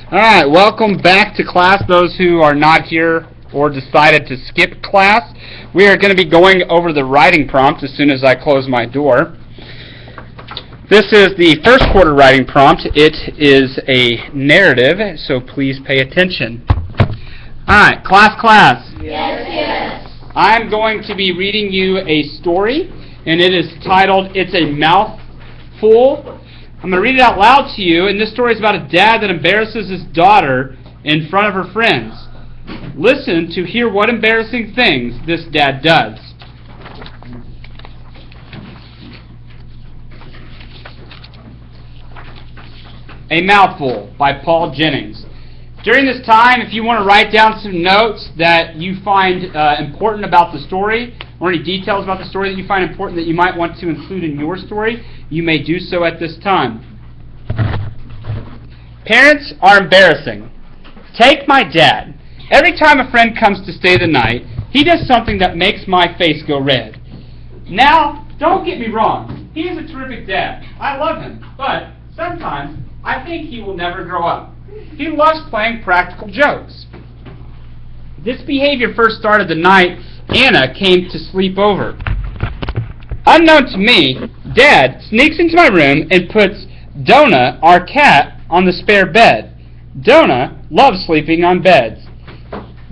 Alright, welcome back to class, those who are not here or decided to skip class. We are going to be going over the writing prompt as soon as I close my door. This is the first quarter writing prompt. It is a narrative, so please pay attention. Alright, class. Yes. I'm going to be reading you a story, and it is titled, It's a Mouthful. I'm going to read it out loud to you, and this story is about a dad that embarrasses his daughter in front of her friends. Listen to hear what embarrassing things this dad does. A Mouthful by Paul Jennings. During this time, if you want to write down some notes that you find important about the story, or any details about the story that you find important that you might want to include in your story, you may do so at this time. Parents are embarrassing. Take my dad. Every time a friend comes to stay the night, he does something that makes my face go red. Now, don't get me wrong. He is a terrific dad. I love him. But sometimes I think he will never grow up. He loves playing practical jokes. This behavior first started the night Anna came to sleep over. Unknown to me, Dad sneaks into my room and puts Donna, our cat, on the spare bed. Donna loves sleeping on beds.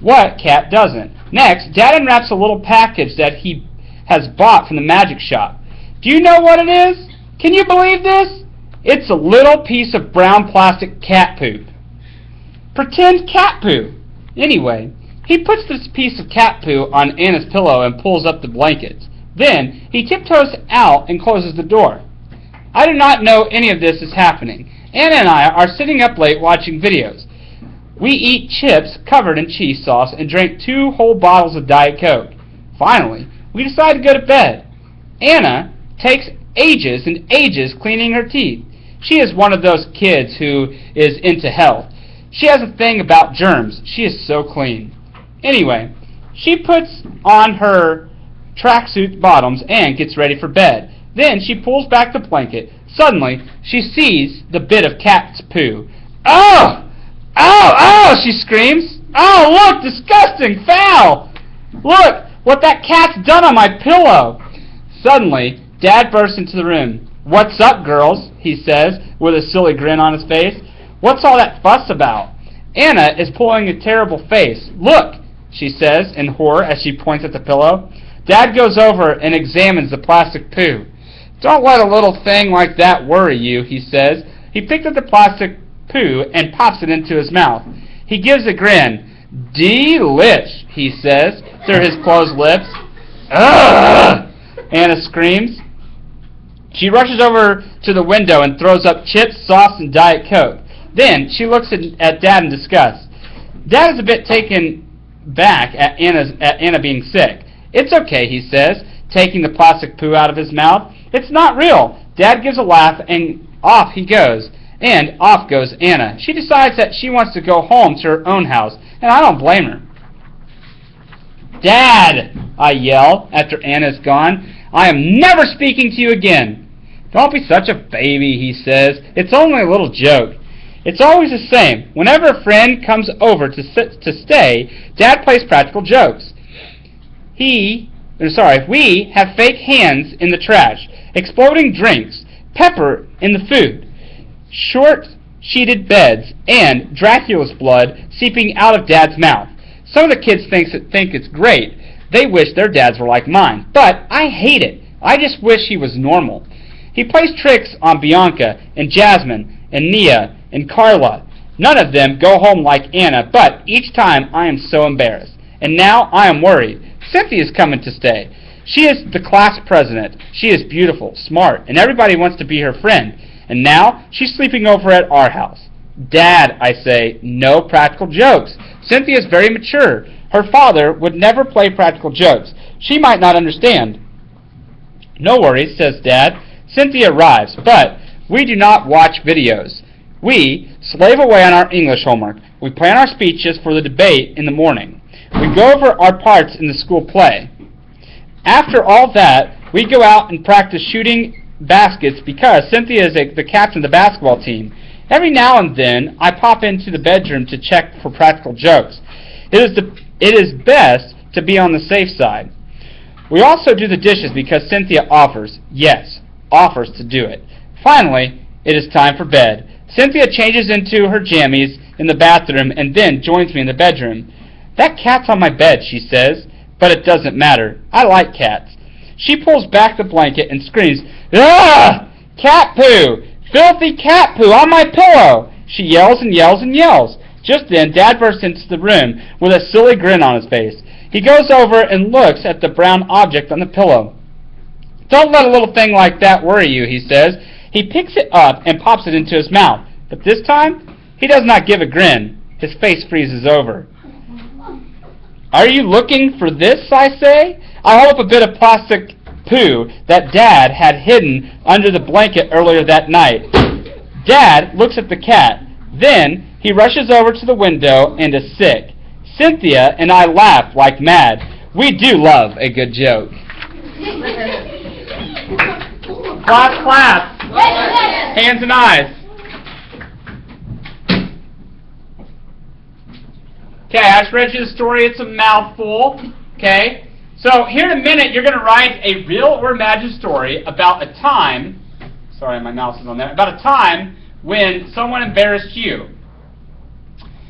What cat doesn't? Next, Dad unwraps a little package that he has bought from the magic shop. Do you know what it is? Can you believe this? It's a little piece of brown plastic cat poop. Pretend cat poo. Anyway, he puts this piece of cat poo on Anna's pillow and pulls up the blankets. Then, he tiptoes out and closes the door. I do not know any of this is happening. Anna and I are sitting up late watching videos. We eat chips covered in cheese sauce and drink 2 whole bottles of Diet Coke. Finally, we decide to go to bed. Anna takes ages and ages cleaning her teeth. She is one of those kids who is into health. She has a thing about germs. She is so clean. Anyway, she puts on her tracksuit bottoms and gets ready for bed. Then she pulls back the blanket. Suddenly, she sees the bit of cat's poo. Oh! Oh! Oh! She screams. Oh, look! Disgusting! Foul! Look! What that cat's done on my pillow! Suddenly, Dad bursts into the room. What's up, girls? He says, with a silly grin on his face. What's all that fuss about? Anna is pulling a terrible face. Look! She says in horror as she points at the pillow. Dad goes over and examines the plastic poo. Don't let a little thing like that worry you, he says. He picks up the plastic poo and pops it into his mouth. He gives a grin. Delish, he says through his closed lips. Ugh! Anna screams. She rushes over to the window and throws up chips, sauce, and Diet Coke. Then she looks at Dad in disgust. Dad is a bit taken back at Anna being sick. It's okay, he says, taking the plastic poo out of his mouth. It's not real. Dad gives a laugh and off he goes. And off goes Anna. She decides that she wants to go home to her own house, and I don't blame her. Dad, I yell after Anna's gone. I am never speaking to you again. Don't be such a baby, he says. It's only a little joke. It's always the same. Whenever a friend comes over to stay, Dad plays practical jokes. We have fake hands in the trash, exploding drinks, pepper in the food, short-sheeted beds, and Dracula's blood seeping out of Dad's mouth. Some of the kids think it's great. They wish their dads were like mine. But I hate it. I just wish he was normal. He plays tricks on Bianca and Jasmine and Nia and Carla. None of them go home like Anna, but each time I am so embarrassed. And now I am worried. Cynthia's coming to stay. She is the class president. She is beautiful, smart, and everybody wants to be her friend. And now she's sleeping over at our house. Dad, I say, no practical jokes. Cynthia's very mature. Her father would never play practical jokes. She might not understand. No worries, says Dad. Cynthia arrives, but we do not watch videos. We slave away on our English homework. We plan our speeches for the debate in the morning. We go over our parts in the school play. After all that, we go out and practice shooting baskets because Cynthia is the captain of the basketball team, Every now and then, I pop into the bedroom to check for practical jokes. It is best to be on the safe side. We also do the dishes because Cynthia offers to do it. Finally, it is time for bed. Cynthia changes into her jammies in the bathroom and then joins me in the bedroom. "That cat's on my bed," she says, but it doesn't matter. I like cats. She pulls back the blanket and screams, "Ah! Cat poo! Filthy cat poo on my pillow!" She yells and yells and yells. Just then, Dad bursts into the room with a silly grin on his face. He goes over and looks at the brown object on the pillow. "Don't let a little thing like that worry you," he says. He picks it up and pops it into his mouth. But this time, he does not give a grin. His face freezes over. "Are you looking for this?" I say. I hold up a bit of plastic poo that Dad had hidden under the blanket earlier that night. Dad looks at the cat. Then he rushes over to the window and is sick. Cynthia and I laugh like mad. We do love a good joke. Clap, clap. Hands and eyes. Okay, I just read you the story. It's a mouthful. Okay? So here in a minute, you're going to write a real or imagined story about a time, sorry, my mouse is on there, about a time when someone embarrassed you.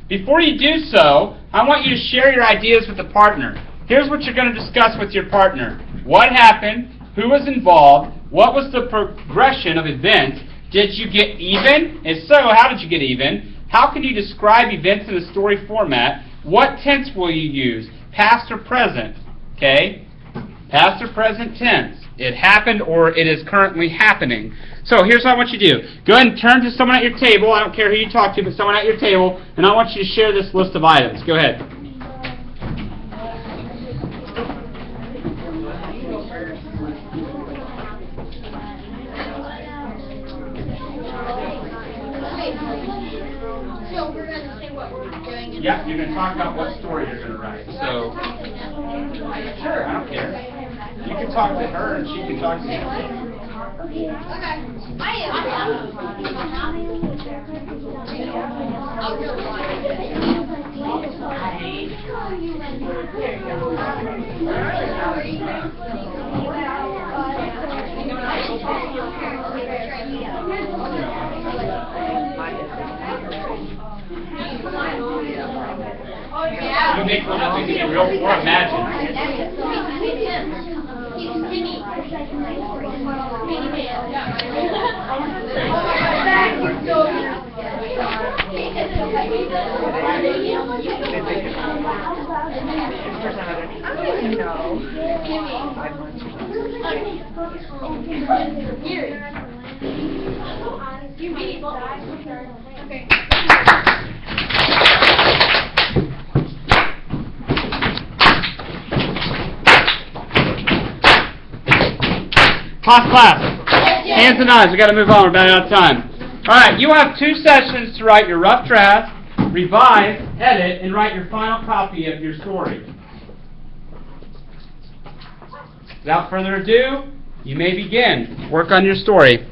Before you do so, I want you to share your ideas with a partner. Here's what you're going to discuss with your partner. What happened? Who was involved? What was the progression of events? Did you get even? If so, how did you get even? How can you describe events in a story format? What tense will you use? Past or present? Okay? Past or present tense. It happened or it is currently happening. So here's what I want you to do. Go ahead and turn to someone at your table. I don't care who you talk to, but someone at your table. And I want you to share this list of items. Go ahead. So we're going to say what we're doing. Yeah, you're going to talk about what story you're going to write. So, sure, I don't care. You can talk to her and she can talk to you. Okay. You make one up, make it real or imagine. Okay. Class. Hands and eyes. We got to move on. We're about out of time. All right. You have 2 sessions to write your rough draft, revise, edit, and write your final copy of your story. Without further ado, you may begin. Work on your story.